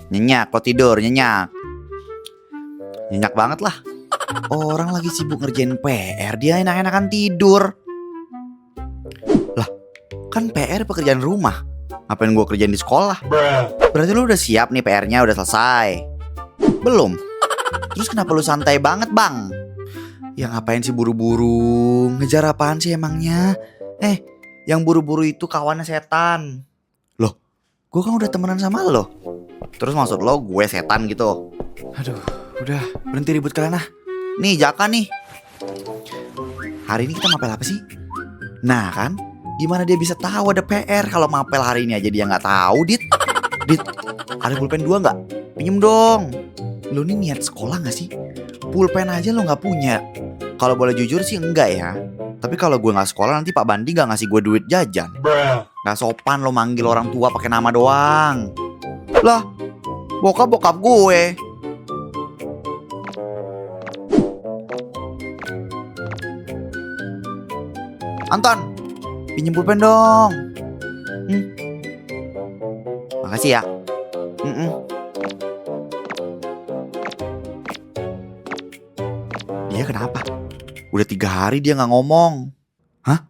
Nyenyak, lo tidur, nyenyak. Nyenyak banget lah. Orang lagi sibuk ngerjain PR, dia enak-enakan tidur. Lah, kan PR pekerjaan rumah. Ngapain gue kerjain di sekolah? Berarti lu udah siap nih PR-nya, udah selesai? Belum? Terus kenapa lu santai banget, Bang? Ya ngapain sih buru-buru? Ngejar apaan sih emangnya? Yang buru-buru itu kawannya setan. Loh, gue kan udah temenan sama lo. Terus maksud lo gue setan gitu? Aduh, udah berhenti ribut kalian ah. Nih Jaka nih. Hari ini kita mapel apa sih? Nah kan, gimana dia bisa tahu ada PR kalau mapel hari ini aja dia nggak tahu, Dit? Dit, ada pulpen 2 nggak? Pinjem dong. Lo nih niat sekolah nggak sih? Pulpen aja lo nggak punya. Kalau boleh jujur sih enggak ya. Tapi kalau gue nggak sekolah nanti Pak Bandi nggak ngasih gue duit jajan. Nggak sopan lo manggil orang tua pakai nama doang. Lah, bokap gue. Anton, pinjem pulpen dong. Makasih ya. Dia kenapa? Udah 3 hari dia gak ngomong. Hah?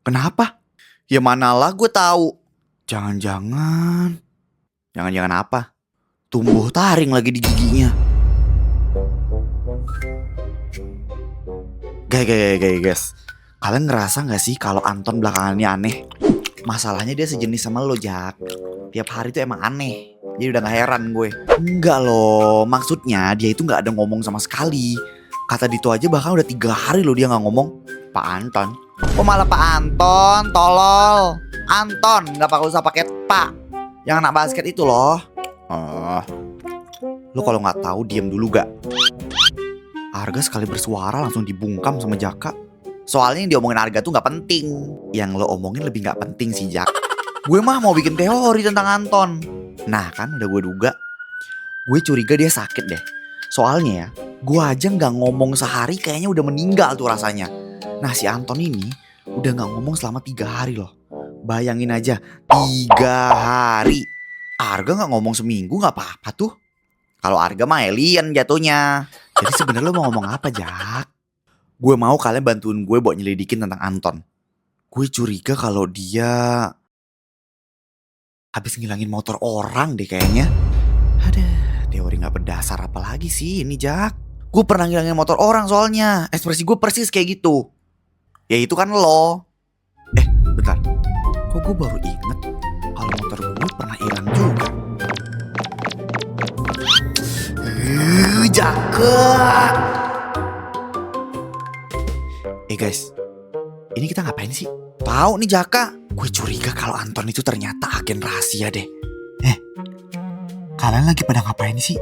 Kenapa? Ya manalah gue tahu. Jangan-jangan apa? Tumbuh taring lagi di giginya. Guys. Kalian ngerasa gak sih kalau Anton belakangan ini aneh? Masalahnya dia sejenis sama lo, Jak. Tiap hari tuh emang aneh. Jadi udah gak heran gue. Enggak loh, maksudnya dia itu gak ada ngomong sama sekali. Kata Dito aja bahkan udah 3 hari loh dia gak ngomong. Pak Anton. Kok malah Pak Anton? Tolol. Anton, gak usah pakai Pak. Yang anak basket itu loh. Lo kalau gak tahu diem dulu gak? Arga sekali bersuara langsung dibungkam sama Jaka. Soalnya yang diomongin Arga tuh gak penting. Yang lo omongin lebih gak penting sih, Jak. Gue mah mau bikin teori tentang Anton. Nah kan udah gue duga. Gue curiga dia sakit deh. Soalnya ya, gue aja gak ngomong sehari kayaknya udah meninggal tuh rasanya. Nah si Anton ini udah gak ngomong selama 3 hari loh. Bayangin aja, 3 hari. Arga gak ngomong seminggu gak apa-apa tuh. Kalau Arga mah alien jatuhnya. Jadi sebenarnya lo mau ngomong apa, Jak? Gue mau kalian bantuin gue buat nyelidikin tentang Anton. Gue curiga kalau dia habis ngilangin motor orang deh kayaknya. Ada teori gak berdasar apa lagi sih ini, Jak? Gue pernah ngilangin motor orang soalnya. Ekspresi gue persis kayak gitu. Ya itu kan lo. Bentar. Kok gue baru inget kalau motor gue pernah hilang juga. Jaka. Guys, ini kita ngapain sih? Tahu nih Jaka, gue curiga kalau Anton itu ternyata agen rahasia deh. Kalian lagi pada ngapain sih?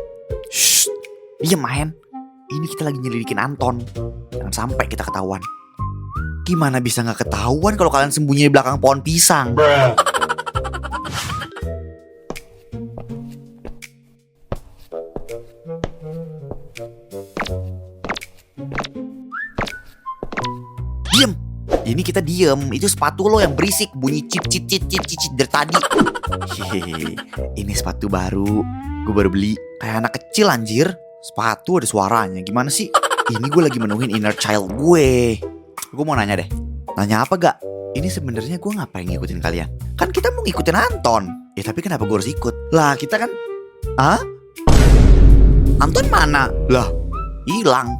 Shh, diam main. Ini kita lagi nyelidikin Anton. Jangan sampai kita ketahuan. Gimana bisa nggak ketahuan kalau kalian sembunyi di belakang pohon pisang? Diem. Ini kita diem. Itu sepatu lo yang berisik bunyi cip dari tadi. Hehehe. Ini sepatu baru. Gue baru beli. Kayak anak kecil anjir. Sepatu ada suaranya. Gimana sih? Ini gue lagi menuhin inner child gue. Gue mau nanya deh. Nanya apa gak? Ini sebenarnya gue ngapain ngikutin kalian? Kan kita mau ngikutin Anton. Ya tapi kenapa gue harus ikut? Lah kita kan... Anton mana? Lah hilang.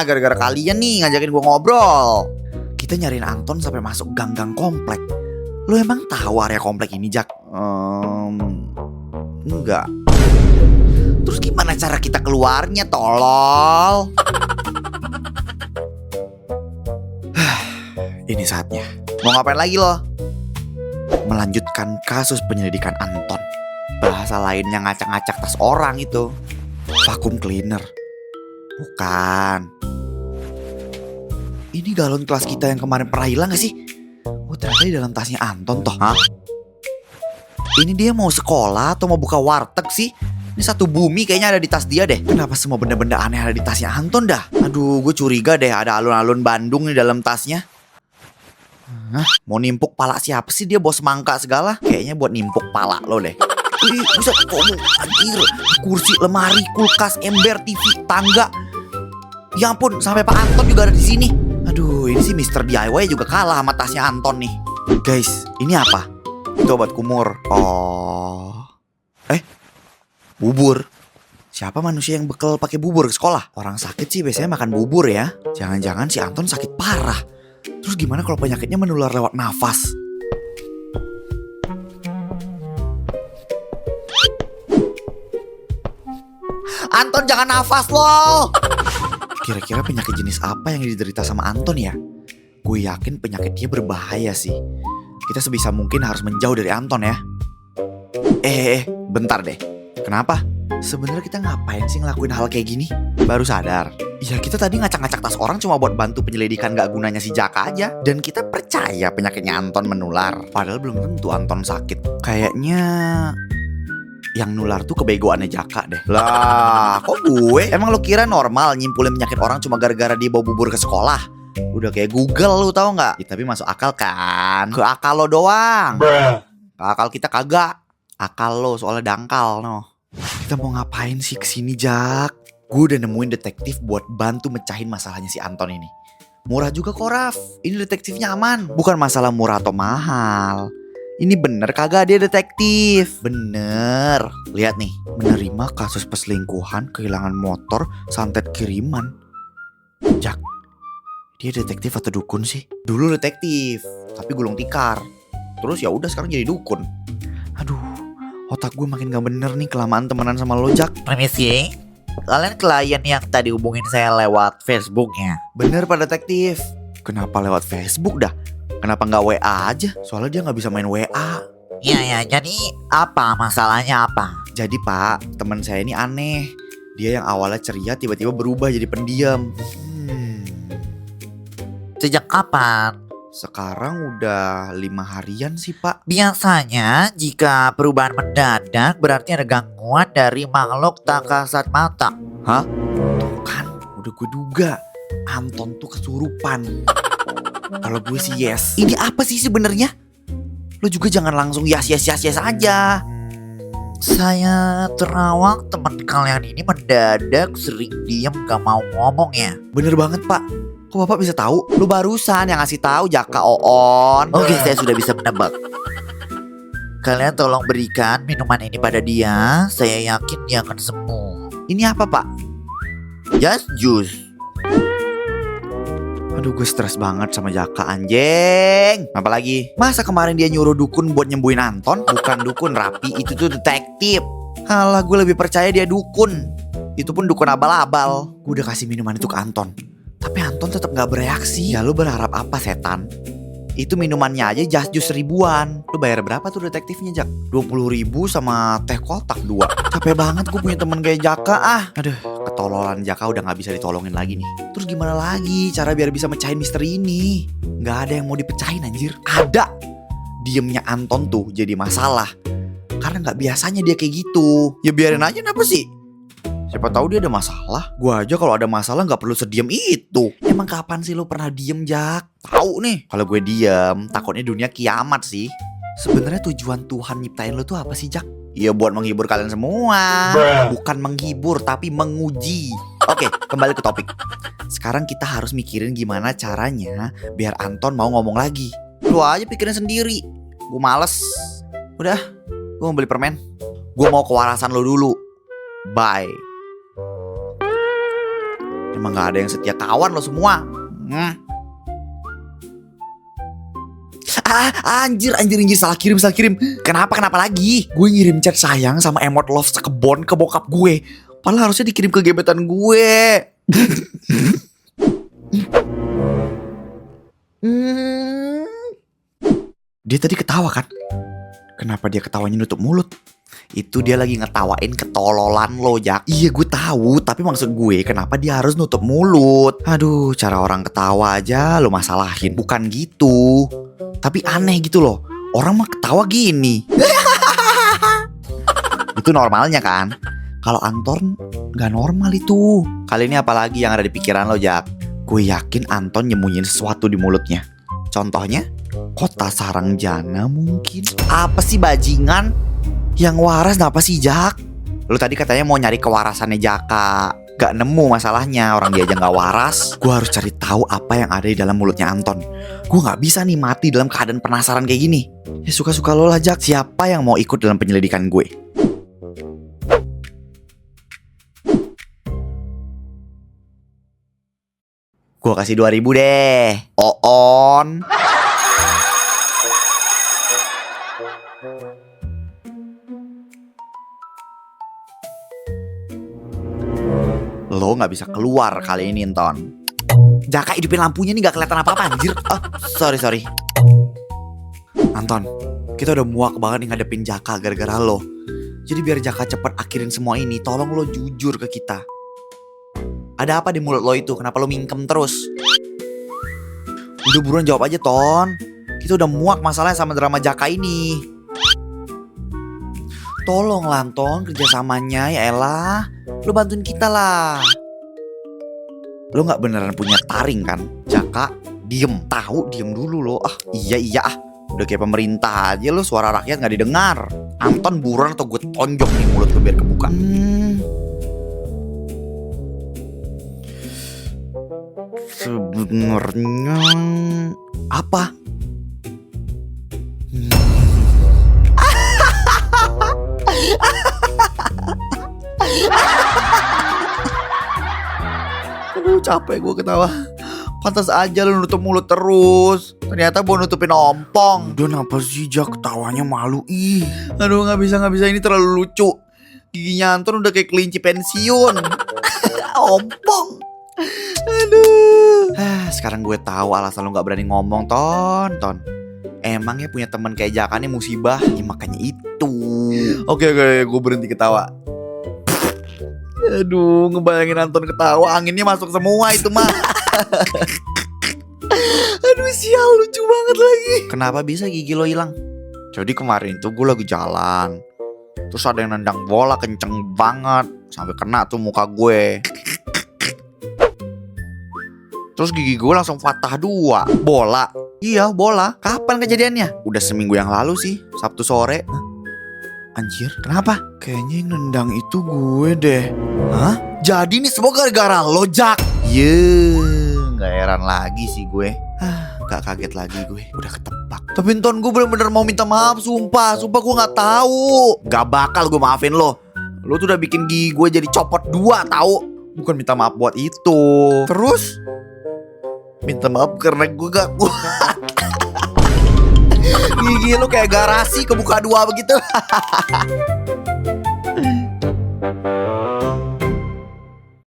Gara-gara kalian nih ngajakin gue ngobrol. Kita nyariin Anton sampai masuk gang-gang komplek. Lo emang tahu area komplek ini, Jak? Enggak. Terus gimana cara kita keluarnya, tolol? Ini saatnya. Mau ngapain lagi lo? Melanjutkan kasus penyelidikan Anton. Bahasa lainnya ngacak-ngacak tas orang itu. Vacuum cleaner. Bukan. Ini galon kelas kita yang kemarin pernah hilang gak sih? Oh ternyata di dalam tasnya Anton toh. Ini dia mau sekolah atau mau buka warteg sih? Ini satu bumi kayaknya ada di tas dia deh. Kenapa semua benda-benda aneh ada di tasnya Anton dah? Aduh gue curiga deh ada alun-alun Bandung di dalam tasnya. Hah? Mau nimpuk pala siapa sih dia bos semangka segala? Kayaknya buat nimpuk pala lo deh. Ih, bisa kamu anjir. Kursi, lemari, kulkas, ember, TV, tangga. Ya ampun, sampai Pak Anton juga ada di sini. Aduh, ini sih Mr. DIY juga kalah sama tasnya Anton nih. Guys, ini apa? Itu obat kumur. Oh. Bubur. Siapa manusia yang bekal pakai bubur ke sekolah? Orang sakit sih biasanya makan bubur ya. Jangan-jangan si Anton sakit parah. Terus gimana kalau penyakitnya menular lewat nafas? Anton jangan nafas loh. Kira-kira penyakit jenis apa yang diderita sama Anton ya? Gue yakin penyakitnya berbahaya sih. Kita sebisa mungkin harus menjauh dari Anton ya. Bentar deh. Kenapa? Sebenarnya kita ngapain sih ngelakuin hal kayak gini? Baru sadar. Ya kita tadi ngacak-ngacak tas orang cuma buat bantu penyelidikan gak gunanya si Jaka aja. Dan kita percaya penyakitnya Anton menular. Padahal belum tentu Anton sakit. Kayaknya yang nular tuh kebegoannya Jaka deh. Lah, kok gue? Emang lo kira normal nyimpulin penyakit orang cuma gara-gara dia bawa bubur ke sekolah? Udah kayak Google lu tau gak? Ya, tapi masuk akal kan? Ke akal lo doang. Ke akal kita kagak. Akal lo soalnya dangkal no. Kita mau ngapain sih kesini Jak? Gue udah nemuin detektif buat bantu mecahin masalahnya si Anton ini. Murah juga kok Raf. Ini detektifnya aman. Bukan masalah murah atau mahal. Ini bener kagak dia detektif? Bener. Lihat nih, menerima kasus perselingkuhan, kehilangan motor, santet kiriman. Jak, dia detektif atau dukun sih? Dulu detektif, tapi gulung tikar. Terus ya udah sekarang jadi dukun. Aduh, otak gue makin gak bener nih kelamaan temenan sama lo Jak. Permisi, kalian klien yang tadi hubungin saya lewat Facebook ya? Bener Pak Detektif. Kenapa lewat Facebook dah? Kenapa gak WA aja? Soalnya dia gak bisa main WA. Iya, jadi apa masalahnya apa? Jadi Pak, teman saya ini aneh. Dia yang awalnya ceria tiba-tiba berubah jadi pendiam. Sejak kapan? Sekarang udah 5 harian sih Pak. Biasanya jika perubahan mendadak berarti ada gangguan dari makhluk tak kasat mata. Hah? Tuh kan, udah gue duga Anton tuh kesurupan. Kalau gue sih yes. Ini apa sih sebenarnya? Lo juga jangan langsung yes aja. Saya terawang teman kalian ini mendadak sering diam gak mau ngomong ya. Bener banget Pak. Kok Bapak bisa tahu? Lu barusan yang ngasih tahu Jaka Oon. Oke, saya sudah bisa menebak. Kalian tolong berikan minuman ini pada dia. Saya yakin dia akan sembuh. Ini apa Pak? Just juice. Aduh gue stres banget sama Jaka anjing. Apa lagi? Masa kemarin dia nyuruh dukun buat nyembuhin Anton? Bukan dukun Rapi, itu tuh detektif. Halah gue lebih percaya dia dukun. Itu pun dukun abal-abal. Gue udah kasih minuman itu ke Anton, tapi Anton tetap gak bereaksi. Ya lu berharap apa setan? Itu minumannya aja just juice ribuan. Lu bayar berapa tuh detektifnya Jak? 20.000 sama teh kotak 2. Capek banget gue punya temen kayak Jaka ah. Aduh, ketololan Jaka udah gak bisa ditolongin lagi nih. Terus gimana lagi cara biar bisa mecahin misteri ini? Gak ada yang mau dipecahin anjir. Ada. Diemnya Anton tuh jadi masalah karena gak biasanya dia kayak gitu. Ya biarin aja kenapa sih? Siapa tahu dia ada masalah. Gua aja kalau ada masalah nggak perlu sediam itu. Emang kapan sih lo pernah diem Jak? Tahu nih. Kalau gue diem, takutnya dunia kiamat sih. Sebenarnya tujuan Tuhan nyiptain lo tuh apa sih Jak? Ya buat menghibur kalian semua. Bukan menghibur tapi menguji. Oke, kembali ke topik. Sekarang kita harus mikirin gimana caranya biar Anton mau ngomong lagi. Lo aja pikirin sendiri. Gue males. Udah, gue mau beli permen. Gue mau kewarasan lo dulu. Bye. Emang gak ada yang setia kawan lo semua. Anjir salah kirim. Kenapa lagi? Gue ngirim chat sayang sama emot love sekebon ke bokap gue. Padahal harusnya dikirim ke gebetan gue. Dia tadi ketawa kan? Kenapa dia ketawanya nutup mulut? Itu dia lagi ngetawain ketololan lo Jak. Iya gue tahu, tapi maksud gue kenapa dia harus nutup mulut? Aduh, cara orang ketawa aja lo masalahin. Bukan gitu. Tapi aneh gitu loh. Orang mah ketawa gini. Itu normalnya kan? Kalau Anton gak normal itu. Kali ini apalagi yang ada di pikiran lo Jak? Gue yakin Anton nyembunyiin sesuatu di mulutnya. Contohnya? Kota Sarangjana mungkin. Apa sih bajingan? Yang waras kenapa sih Jak? Lu tadi katanya mau nyari kewarasannya Jaka. Gak nemu masalahnya, orang dia aja gak waras. Gue harus cari tahu apa yang ada di dalam mulutnya Anton. Gue gak bisa nih mati dalam keadaan penasaran kayak gini. Ya suka-suka lo lah Jak. Siapa yang mau ikut dalam penyelidikan gue? Gue kasih 2000 deh. Oon. Lo gak bisa keluar kali ini, Anton. Jaka, hidupin lampunya nih, gak kelihatan apa-apa anjir. Sorry. Anton, kita udah muak banget nih ngadepin Jaka gara-gara lo. Jadi biar Jaka cepet akhirin semua ini, tolong lo jujur ke kita. Ada apa di mulut lo itu? Kenapa lo mingkem terus? Udah buruan jawab aja, Ton. Kita udah muak masalahnya sama drama Jaka ini. Tolong lah, Anton, kerjasamanya ya elah. Lo bantuin kita lah. Lo gak beneran punya taring kan? Jaka, diem. Tahu, diem dulu lo. Iya. Udah kayak pemerintah aja lo, suara rakyat gak didengar. Anton buruan atau gue tonjok nih mulut lo biar kebuka. Sebenarnya apa? Aduh, capek gue ketawa. Pantas aja lu nutup mulut terus. Ternyata mau nutupin ompong. Udah kenapa sih Jak, ketawanya malu ih. Aduh gak bisa ini terlalu lucu. Giginya Anton udah kayak kelinci pensiun. Ompong. Aduh. Sekarang gue tahu alasan lu gak berani ngomong, Ton. Emangnya punya teman kayak Jaka nih musibah. Ya makanya itu. Oke, gue berhenti ketawa. Aduh, ngebayangin Anton ketawa, anginnya masuk semua itu mah. Aduh sial, lucu banget lagi. Kenapa bisa gigi lo hilang? Jadi kemarin tuh gue lagi jalan, terus ada yang nendang bola kenceng banget, sampai kena tuh muka gue. Terus gigi gue langsung patah 2. Bola? Iya bola. Kapan kejadiannya? Udah seminggu yang lalu sih, Sabtu sore. Anjir, kenapa? Kayaknya yang nendang itu gue deh. Hah? Jadi nih semua gara-gara lo Jak. Gak heran lagi sih gue. Gak kaget lagi gue, udah ketebak. Tapi Ton, gue bener-bener mau minta maaf, sumpah gue gak tahu. Gak bakal gue maafin lo. Lo tuh udah bikin gigi gue jadi copot 2 tahu. Bukan minta maaf buat itu. Terus minta maaf karena gue gak kuat. Gigi lo kayak garasi kebuka 2 begitu.